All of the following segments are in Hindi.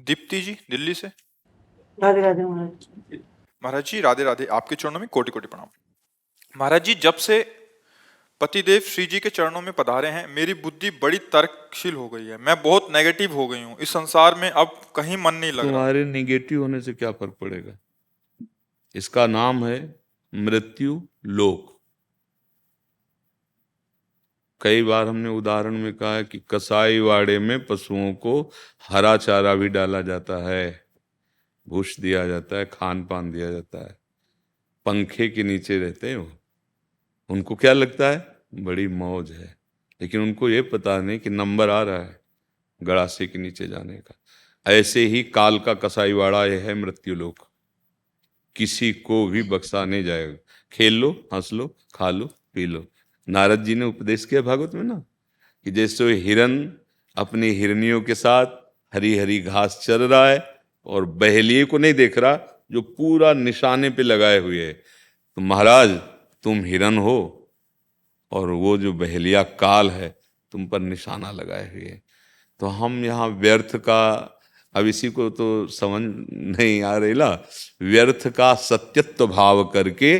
दीप्ति जी दिल्ली से। राधे राधे महाराज। महाराज जी राधे राधे, आपके चरणों में कोटि कोटि प्रणाम। महाराज जी, जब से पतिदेव श्री जी के चरणों में पधारे हैं, मेरी बुद्धि बड़ी तर्कशील हो गई है। मैं बहुत नेगेटिव हो गई हूँ। इस संसार में अब कहीं मन नहीं लग रहा। तुम्हारे निगेटिव होने से क्या फर्क पड़ेगा? इसका नाम है मृत्यु लोक। कई बार हमने उदाहरण में कहा है कि कसाई वाड़े में पशुओं को हरा चारा भी डाला जाता है, भूस दिया जाता है, खान पान दिया जाता है। पंखे के नीचे रहते हैं वो, उनको क्या लगता है बड़ी मौज है, लेकिन उनको ये पता नहीं कि नंबर आ रहा है गड़ासे के नीचे जाने का। ऐसे ही काल का कसाईवाड़ा यह है मृत्यु लोक। किसी को भी बख्शा नहीं जाएगा। खेल लो, हंस लो, खा लो, पी लो। नारद जी ने उपदेश किया भागवत में ना, कि जैसे हिरन अपनी हिरनियों के साथ हरी हरी घास चर रहा है और बहेलिए को नहीं देख रहा जो पूरा निशाने पे लगाए हुए है, तो महाराज तुम हिरन हो और वो जो बहेलिया काल है तुम पर निशाना लगाए हुए है। तो हम यहाँ व्यर्थ का, अब इसी को तो समझ नहीं आ रही ना, व्यर्थ का सत्यत्व भाव करके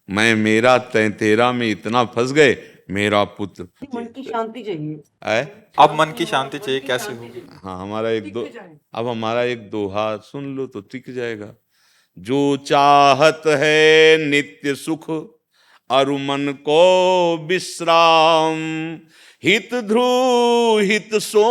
मैं मेरा तय तेरा में इतना फंस गए। मेरा पुत्र मन की शांति चाहिए। है। अब मन की शांति चाहिए, कैसे होगी? हाँ, हमारा एक दो, टिक जाए। अब हमारा एक दोहा सुन लो तो टिक जाएगा। जो चाहत है नित्य सुख अरु मन को विश्राम, हित ध्रुव हित सो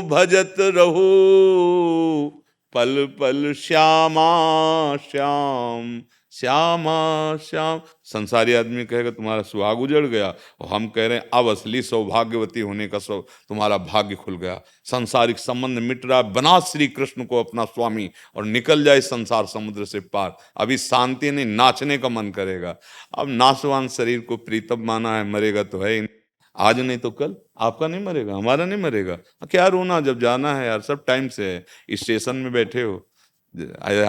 भजत रहो, पल पल श्यामा श्याम श्यामा श्याम। संसारी आदमी कहेगा तुम्हारा सुहाग उजड़ गया, और हम कह रहे हैं अब असली सौभाग्यवती होने का तुम्हारा भाग्य खुल गया। सांसारिक संबंध मिट रहा, बना श्री कृष्ण को अपना स्वामी और निकल जाए संसार समुद्र से पार। अभी शांति नहीं, नाचने का मन करेगा। अब नासवान शरीर को प्रीतम माना है, मरेगा तो है ही नहीं। आज नहीं तो कल आपका नहीं मरेगा, हमारा नहीं मरेगा। क्या रोना, जब जाना है यार, सब टाइम से है। स्टेशन में बैठे हो,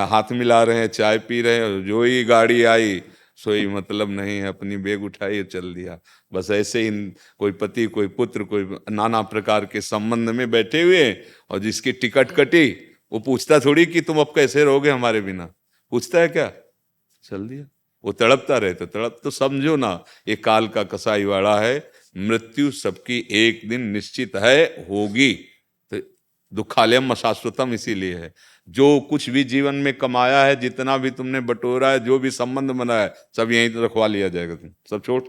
हाथ मिला रहे हैं, चाय पी रहे हैं, जो ही गाड़ी आई सोई मतलब नहीं है, अपनी बैग उठाई और चल दिया। बस ऐसे ही कोई पति कोई पुत्र कोई नाना प्रकार के संबंध में बैठे हुए, और जिसकी टिकट कटी वो पूछता थोड़ी कि तुम अब कैसे रहोगे हमारे बिना, पूछता है क्या? चल दिया। वो तड़पता रहे तो तड़प, तो समझो ना ये काल का कसाईवाड़ा है। मृत्यु सबकी एक दिन निश्चित है, होगी। तो दुखालयम अशाश्वतम इसीलिए है। जो कुछ भी जीवन में कमाया है, जितना भी तुमने बटोरा है, जो भी संबंध बनाया है, सब यहीं रखवा लिया जाएगा। तुम सब छोड़,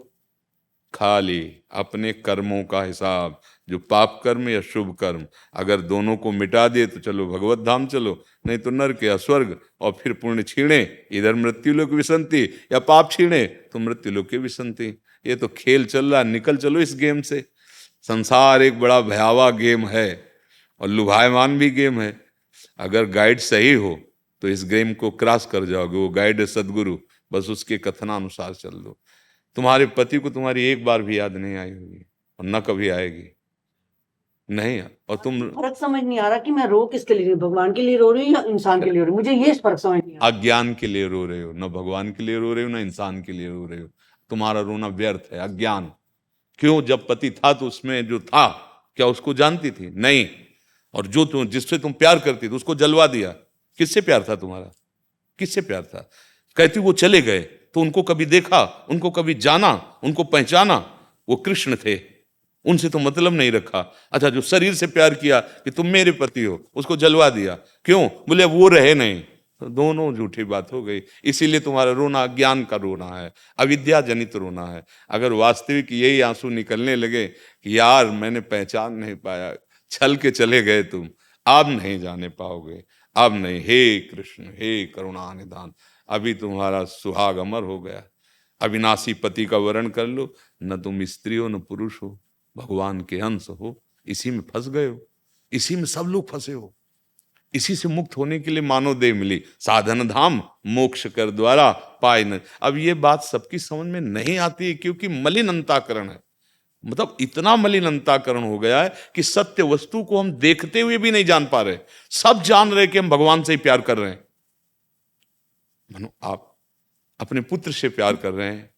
खाली अपने कर्मों का हिसाब, जो पाप कर्म या शुभ कर्म, अगर दोनों को मिटा दिए तो चलो भगवत धाम चलो, नहीं तो नरक या स्वर्ग। और फिर पुण्य छीणे इधर मृत्यु लोक विसंति, या पाप छीणे तो मृत्यु लोक की विसंति। ये तो खेल चल रहा, निकल चलो इस गेम से। संसार एक बड़ा भयावह गेम है और लुभायमान भी गेम है। अगर गाइड सही हो तो इस गेम को क्रॉस कर जाओगे। वो गाइड है सदगुरु, बस उसके कथनानुसार चल दो। तुम्हारे पति को तुम्हारी एक बार भी याद नहीं आई होगी और न कभी आएगी, नहीं। और तुम फर्क समझ नहीं आ रहा कि मैं रो किसके लिए रही हूँ, भगवान के लिए रो रही हूँ या इंसान के लिए रो रही हूँ। मुझे ये फर्क समझ नहीं आ रहा। अज्ञान के लिए रो रहे हो, न भगवान के लिए रो रहे हो, न इंसान के लिए रो रहे हो। तुम्हारा रोना व्यर्थ है, अज्ञान। क्यों? जब पति था तो उसमें जो था, क्या उसको जानती थी? नहीं। और जो तुम जिससे तुम प्यार करती थी उसको जलवा दिया। किससे प्यार था तुम्हारा? किससे प्यार था? कहती वो चले गए तो उनको कभी देखा, उनको कभी जाना, उनको पहचाना? वो कृष्ण थे, उनसे तो मतलब नहीं रखा। अच्छा, जो शरीर से प्यार किया कि तुम मेरे पति हो, उसको जलवा दिया। क्यों? बोले वो रहे नहीं। तो दोनों झूठी बात हो गई। इसीलिए तुम्हारा रोना अज्ञान का रोना है, अविद्या जनित रोना है। अगर वास्तविक यही आंसू निकलने लगे कि यार मैंने पहचान नहीं पाया, छल के चले गए तुम, अब नहीं जाने पाओगे, अब नहीं। हे कृष्ण, हे करुणा निधान, अभी तुम्हारा सुहाग अमर हो गया। अविनाशी पति का वर्ण कर लो। न तुम स्त्री हो न पुरुष हो, भगवान के अंश हो। इसी में फंस गए हो, इसी में सब लोग फंसे हो। इसी से मुक्त होने के लिए मानव देह मिली। साधन धाम मोक्ष कर द्वारा पाए न। अब ये बात सबकी समझ में नहीं आती है, क्योंकि मलिन अंताकरण है। मतलब इतना मलिन अंताकरण हो गया है कि सत्य वस्तु को हम देखते हुए भी नहीं जान पा रहे। सब जान रहे कि हम भगवान से ही प्यार कर रहे हैं। मानो आप अपने पुत्र से प्यार कर रहे हैं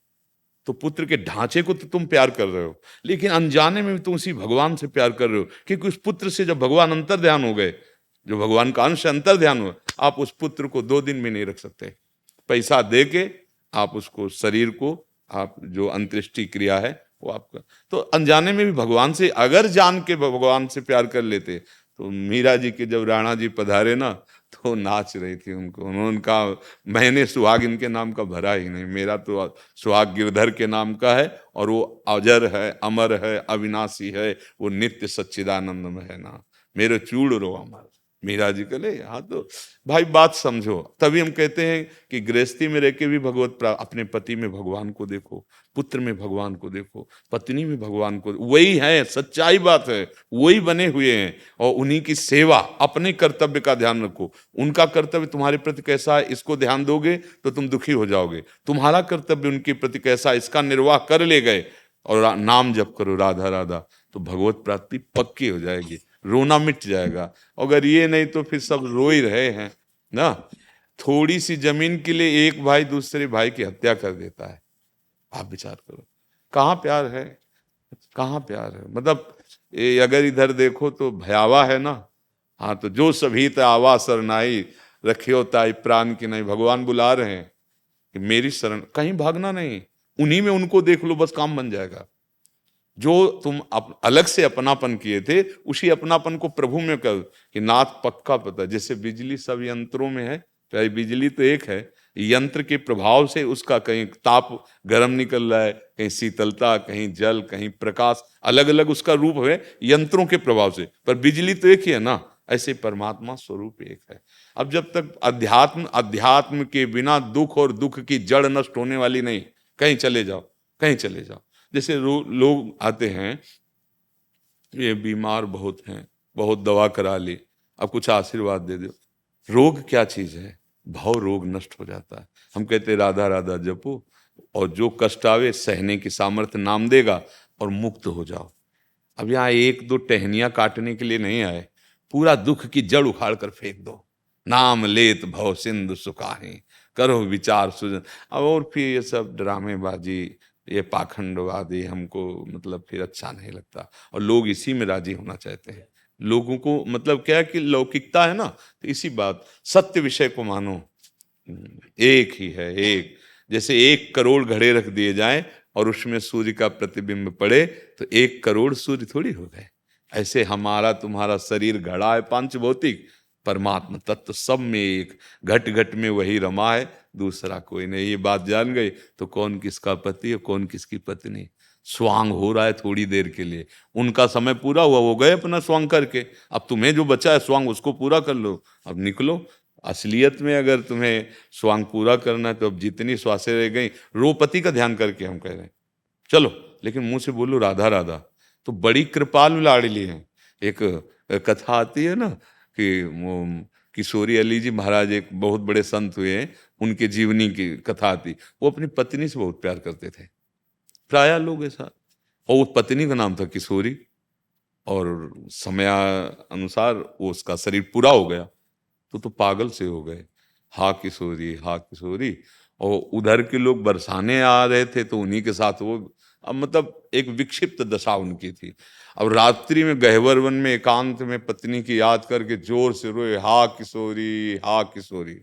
तो पुत्र के ढांचे को तो तुम प्यार कर रहे हो, लेकिन अनजाने में भी तुम उसी भगवान से प्यार कर रहे हो, क्योंकि उस पुत्र से जब भगवान अंतर ध्यान हो गए, जो भगवान का अंश अंतर ध्यान हो, आप उस पुत्र को 2 दिन में नहीं रख सकते। पैसा दे के आप उसको, शरीर को आप जो अंत्येष्टि क्रिया है वो आपका, तो अनजाने में भी भगवान से, अगर जान के भगवान से प्यार कर लेते, तो मीरा जी के जब राणा जी पधारे ना, तो नाच रही थी उनको, उन्होंने कहा मैंने सुहाग इनके नाम का भरा ही नहीं, मेरा तो सुहाग गिरधर के नाम का है, और वो अजर है, अमर है, अविनाशी है, वो नित्य सच्चिदानंद में है ना, मेरे चूड़ रो अमर। मीरा जी कहे हाँ, तो भाई बात समझो। तभी हम कहते हैं कि गृहस्थी में रह के भी अपने पति में भगवान को देखो, पुत्र में भगवान को देखो, पत्नी में भगवान को, वही है, सच्चाई बात है, वही बने हुए हैं, और उन्हीं की सेवा, अपने कर्तव्य का ध्यान रखो। उनका कर्तव्य तुम्हारे प्रति कैसा है, इसको ध्यान दोगे तो तुम दुखी हो जाओगे। तुम्हारा कर्तव्य उनके प्रति कैसा है, इसका निर्वाह कर ले गए, और नाम जप करो राधा राधा, तो भगवत प्राप्ति पक्की हो जाएगी, रोना मिट जाएगा। अगर ये नहीं तो फिर सब रो ही रहे हैं ना। थोड़ी सी जमीन के लिए एक भाई दूसरे भाई की हत्या कर देता है, आप विचार करो, कहाँ प्यार है, कहाँ प्यार है। मतलब अगर इधर देखो तो भयावह है ना। हाँ, तो जो सभी आवा सरनाई, रखियो ताई प्राण की नहीं, भगवान बुला रहे हैं कि मेरी शरण, कहीं भागना नहीं, उन्हीं में उनको देख लो, बस काम बन जाएगा। जो तुम अलग से अपनापन किए थे, उसी अपनापन को प्रभु में कर, कि नाथ पक्का पता। जैसे बिजली सब यंत्रों में है, चाहे बिजली तो एक है, यंत्र के प्रभाव से उसका कहीं ताप गर्म निकल रहा है, कहीं शीतलता, कहीं जल, कहीं प्रकाश, अलग अलग उसका रूप है यंत्रों के प्रभाव से, पर बिजली तो एक ही है ना। ऐसे परमात्मा स्वरूप एक है। अब जब तक अध्यात्म के बिना दुख, और दुख की जड़ नष्ट होने वाली नहीं, कहीं चले जाओ, कहीं चले जाओ। जैसे लोग आते हैं, ये बीमार बहुत हैं, बहुत दवा करा ली, अब कुछ आशीर्वाद दे दो। रोग क्या चीज है, भाव रोग नष्ट हो जाता है। हम कहते राधा राधा जपो, और जो कष्ट आवे सहने की सामर्थ्य नाम देगा, और मुक्त हो जाओ। अब यहाँ 1-2 टहनियां काटने के लिए नहीं आए, पूरा दुख की जड़ उखाड़ कर फेंक दो। नाम लेत भव सिंधु सुखाही, करो विचार सुजन। अब और फिर ये सब ड्रामेबाजी, ये पाखंडवादी हमको मतलब फिर अच्छा नहीं लगता, और लोग इसी में राजी होना चाहते हैं। लोगों को मतलब क्या है कि लौकिकता है ना, तो इसी बात, सत्य विषय को मानो, एक ही है, एक। जैसे 1 करोड़ घड़े रख दिए जाएं और उसमें सूर्य का प्रतिबिंब पड़े, तो 1 करोड़ सूर्य थोड़ी हो गए। ऐसे हमारा तुम्हारा शरीर घड़ा है पांच भौतिक, परमात्मा तत्व सब में एक, घट घट में वही रमा है, दूसरा कोई नहीं। ये बात जान गई तो कौन किसका पति है, कौन किसकी पत्नी। स्वांग हो रहा है थोड़ी देर के लिए, उनका समय पूरा हुआ, वो गए अपना स्वांग करके, अब तुम्हें जो बचा है स्वांग उसको पूरा कर लो, अब निकलो। असलियत में अगर तुम्हें स्वांग पूरा करना है तो अब जितनी श्वासें रह गई, रो पति का ध्यान करके हम कह रहे हैं चलो, लेकिन मुंह से बोलो राधा राधा, तो बड़ी कृपालु लाडली है। एक कथा आती है ना कि किशोरी अली जी महाराज एक बहुत बड़े संत हुए हैं, उनके जीवनी की कथा आती, वो अपनी पत्नी से बहुत प्यार करते थे, प्राय लोग ऐसा, और उस पत्नी का नाम था किशोरी, और समय अनुसार वो उसका शरीर पूरा हो गया, तो पागल से हो गए, हा किशोरी हा किशोरी। और उधर के लोग बरसाने आ रहे थे तो उन्हीं के साथ वो, अब मतलब एक विक्षिप्त दशा उनकी थी। अब रात्रि में गहवर वन में एकांत में पत्नी की याद करके जोर से रोए, हा किशोरी हा किशोरी।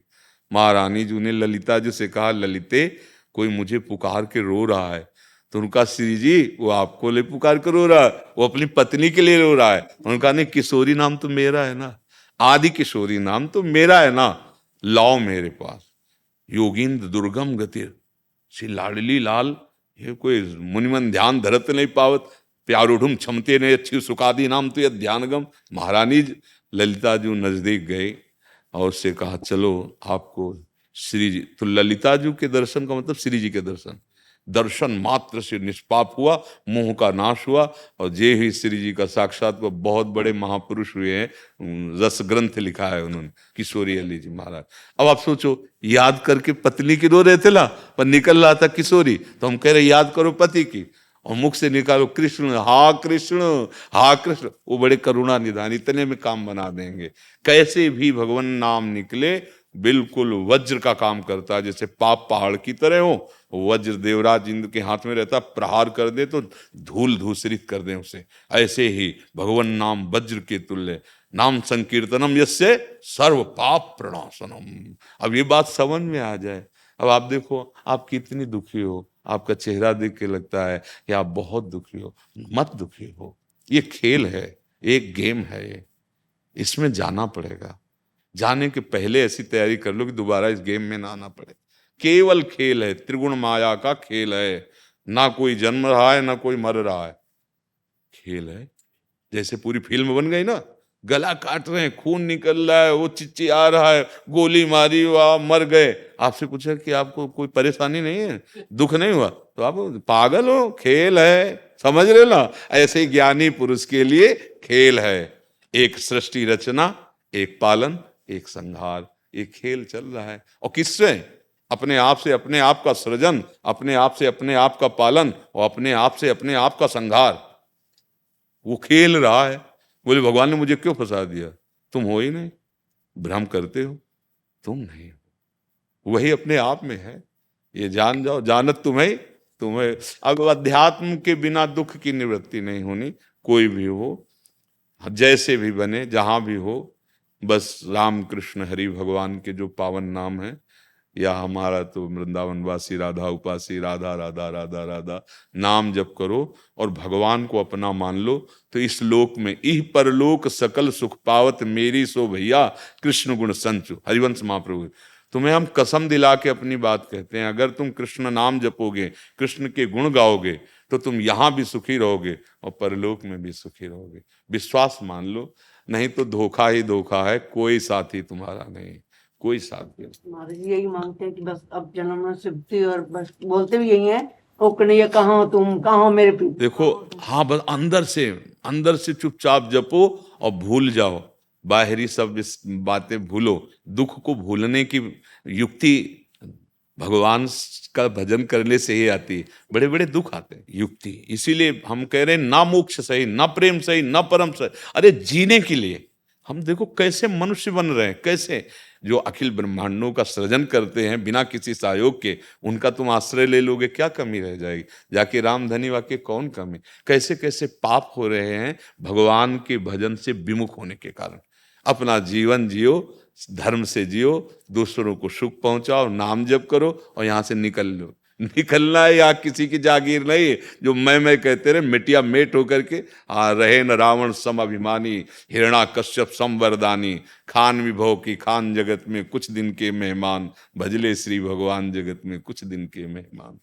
महारानी जी ने ललिता जी से कहा, ललिते कोई मुझे पुकार के रो रहा है। तो उनका श्री जी वो आपको ले पुकार कर रो रहा है, वो अपनी पत्नी के लिए रो रहा है। उनका नहीं, किशोरी नाम तो मेरा है ना, आदि किशोरी नाम तो मेरा है ना, लाओ मेरे पास। योगींद्र दुर्गम गतिर, श्री लाडली लाल, ये कोई मुनिमन ध्यान धरत नहीं पावत, प्यारुढ़ुम क्षमते ने अच्छी सुखादी नाम तो यह ध्यानगम। महारानी ललिता जी नजदीक गए और उससे कहा चलो आपको श्री जी, तो ललिता जी के दर्शन का मतलब श्री जी के दर्शन, दर्शन मात्र से निष्पाप हुआ, मोह का नाश हुआ, और जे ही श्री जी का साक्षात को बहुत बड़े महापुरुष हुए हैं, रस ग्रंथ लिखा है उन्होंने, किशोरी अली जी महाराज। अब आप सोचो, याद करके पत्नी की रो रहे थे ना, पर निकल रहा था किशोरी, तो हम कह रहे याद करो पति की, और मुख से निकालो कृष्ण हा कृष्ण हा कृष्ण, वो बड़े करुणा निधान, इतने में काम बना देंगे। कैसे भी भगवान नाम निकले बिल्कुल वज्र का काम करता है, जैसे पाप पहाड़ की तरह हो, वज्र देवराज इंद्र के हाथ में रहता, प्रहार कर दे तो धूल धूसरित कर दे उसे, ऐसे ही भगवान नाम वज्र के तुल्य। नाम संकीर्तनम यस्य सर्व पाप प्रणाशनम। अब ये बात समझ में आ जाए। अब आप देखो, आप कितनी दुखी हो, आपका चेहरा देख के लगता है कि आप बहुत दुखी हो। मत दुखी हो, ये खेल है, एक गेम है ये, इसमें जाना पड़ेगा। जाने के पहले ऐसी तैयारी कर लो कि दोबारा इस गेम में ना आना पड़े। केवल खेल है, त्रिगुण माया का खेल है, ना कोई जन्म रहा है ना कोई मर रहा है, खेल है। जैसे पूरी फिल्म बन गई ना, गला काट रहे हैं, खून निकल रहा है, वो चिचिया रहा है, गोली मारी, वह मर गए। आपसे पूछा कि आपको कोई परेशानी नहीं है, दुख नहीं हुआ, तो आप पागल हो, खेल है, समझ रहे ना। ऐसे ही ज्ञानी पुरुष के लिए खेल है, एक सृष्टि रचना, एक पालन, एक संहार, एक खेल चल रहा है। और किससे? अपने आप से अपने आप का सृजन, अपने आप से अपने आप का पालन, और अपने आप से अपने आप का संहार। वो खेल रहा है। बोले भगवान ने मुझे क्यों फंसा दिया? तुम हो ही नहीं, भ्रम करते हो, तुम नहीं हो, वही अपने आप में है। ये जान जाओ, जानत तुम्हें तुम्हें। अब अध्यात्म के बिना दुख की निवृत्ति नहीं होनी। कोई भी हो, जैसे भी बने, जहां भी हो, बस राम कृष्ण हरि भगवान के जो पावन नाम है, या हमारा तो वृंदावन वासी राधा उपासी, राधा राधा राधा राधा नाम जप करो और भगवान को अपना मान लो, तो इस लोक में इह परलोक सकल सुख पावत मेरी सो भैया कृष्ण गुण संचु। हरिवंश महाप्रभु, तुम्हें हम कसम दिला के अपनी बात कहते हैं, अगर तुम कृष्ण नाम जपोगे, कृष्ण के गुण गाओगे, तो तुम यहां भी सुखी रहोगे और परलोक में भी सुखी रहोगे। विश्वास मान लो, नहीं तो धोखा ही धोखा है, कोई साथी तुम्हारा नहीं, कोई साथी नहीं। महाराज जी यही मांगते हैं कि बस अब जन्म में सिद्धि, और बस बोलते भी यही है, ओ कन्हैया कहाँ हो तुम, कहाँ हो मेरे पीछे। देखो, हाँ, बस अंदर से चुपचाप जपो और भूल जाओ, बाहरी सब बातें भूलो। दुख को भूलने की युक्ति भगवान का भजन करने से ही आती है। बड़े बड़े दुख आते हैं, युक्ति। इसीलिए हम कह रहे हैं, ना मोक्ष सही, ना प्रेम सही, ना परम सही। अरे जीने के लिए हम देखो कैसे मनुष्य बन रहे हैं, कैसे जो अखिल ब्रह्मांडों का सृजन करते हैं बिना किसी सहयोग के, उनका तुम आश्रय ले लोगे, क्या कमी रह जाएगी? जाके रामधनी वाक्य कौन कमी? कैसे कैसे पाप हो रहे हैं भगवान के भजन से विमुख होने के कारण। अपना जीवन जियो, धर्म से जियो, दूसरों को सुख पहुंचाओ, नाम जप करो और यहां से निकल लो। निकलना है या किसी की जागीर नहीं, जो मैं कहते रहे मिटिया मेट होकर के रहे न रावण सम अभिमानी, हिरणा कश्यप संवरदानी, खान विभव की खान जगत में कुछ दिन के मेहमान, भजले श्री भगवान जगत में कुछ दिन के मेहमान।